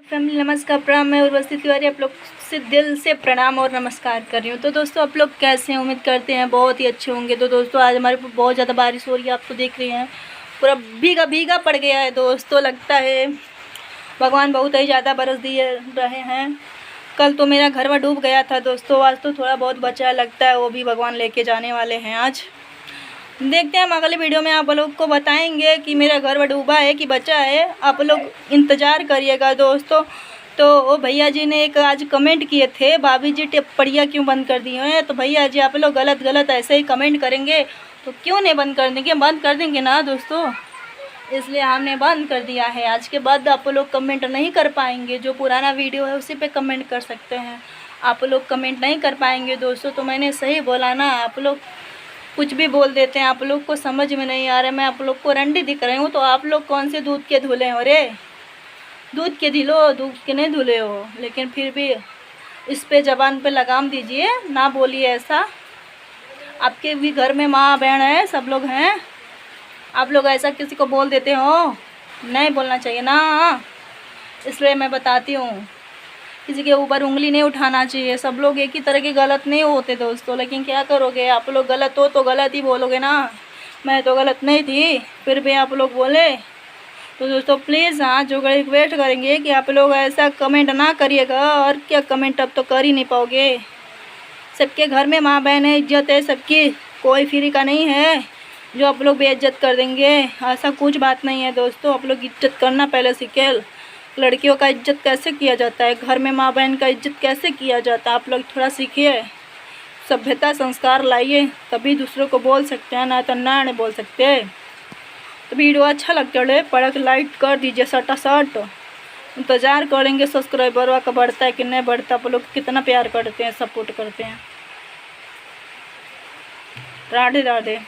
Family नमस्कार, प्रणाम। मैं उर्वशी तिवारी आप लोग से दिल से प्रणाम और नमस्कार कर रही हूँ। तो दोस्तों आप लोग कैसे हैं? उम्मीद करते हैं बहुत ही अच्छे होंगे। तो दोस्तों आज हमारे पर बहुत ज़्यादा बारिश हो रही है, आप तो देख रहे हैं पूरा भीगा भीगा पड़ गया है। दोस्तों लगता है भगवान बहुत ही ज़्यादा बरस दिए रहे हैं। कल तो मेरा घर में डूब गया था दोस्तों, आज तो थोड़ा बहुत बचा लगता है, वो भी भगवान लेके जाने वाले हैं। आज देखते हैं हम अगले वीडियो में आप लोग को बताएंगे कि मेरा घर में डूबा है कि बचा है। आप लोग इंतज़ार करिएगा दोस्तों। तो वो भैया जी ने एक आज कमेंट किए थे, भाभी जी टिप्पणियाँ क्यों बंद कर दी हैं। तो भैया जी आप लोग गलत ऐसे ही कमेंट करेंगे तो क्यों नहीं बंद कर देंगे? बंद कर देंगे ना दोस्तों, इसलिए हमने बंद कर दिया है। आज के बाद आप लोग कमेंट नहीं कर पाएंगे, जो पुराना वीडियो है उसी पे कमेंट कर सकते हैं। आप लोग कमेंट नहीं कर पाएंगे दोस्तों। तो मैंने सही बोला ना, आप लोग कुछ भी बोल देते हैं, आप लोग को समझ में नहीं आ रहा है। मैं आप लोग को रंडी दिख रही हूँ तो आप लोग कौन से दूध के धुले हो रे? दूध के धिलो, दूध के नहीं धुले हो। लेकिन फिर भी इस पे ज़बान पे लगाम दीजिए, ना बोलिए ऐसा। आपके भी घर में माँ बहन है, सब लोग हैं, आप लोग ऐसा किसी को बोल देते हो? नहीं बोलना चाहिए ना, इसलिए मैं बताती हूँ। किसी के ऊपर उंगली नहीं उठाना चाहिए। सब लोग एक ही तरह के गलत नहीं होते दोस्तों, लेकिन क्या करोगे, आप लोग गलत हो तो गलत ही बोलोगे ना। मैं तो गलत नहीं थी, फिर भी आप लोग बोले। तो दोस्तों प्लीज़ हाथ जोड़ रिक्वेस्ट करेंगे कि आप लोग ऐसा कमेंट ना करिएगा। और क्या कमेंट अब तो कर ही नहीं पाओगे। सबके घर में माँ बहन है, इज्जत है सबकी, कोई फ्री का नहीं है जो आप लोग बेइज्जत कर देंगे। ऐसा कुछ बात नहीं है दोस्तों। आप लोग इज्जत करना पहले सीखे। लड़कियों का इज्जत कैसे किया जाता है, घर में माँ बहन का इज्जत कैसे किया जाता है, आप लोग थोड़ा सीखिए। सभ्यता संस्कार लाइए, तभी दूसरों को बोल सकते हैं, ना तो ना नहीं बोल सकते। तो वीडियो अच्छा लगता है पड़क लाइक कर दीजिए सटासट। इंतज़ार करेंगे सब्सक्राइबर का बढ़ता है कि नहीं बढ़ता। आप लोग कितना प्यार करते हैं, सपोर्ट करते हैं। राधे राधे।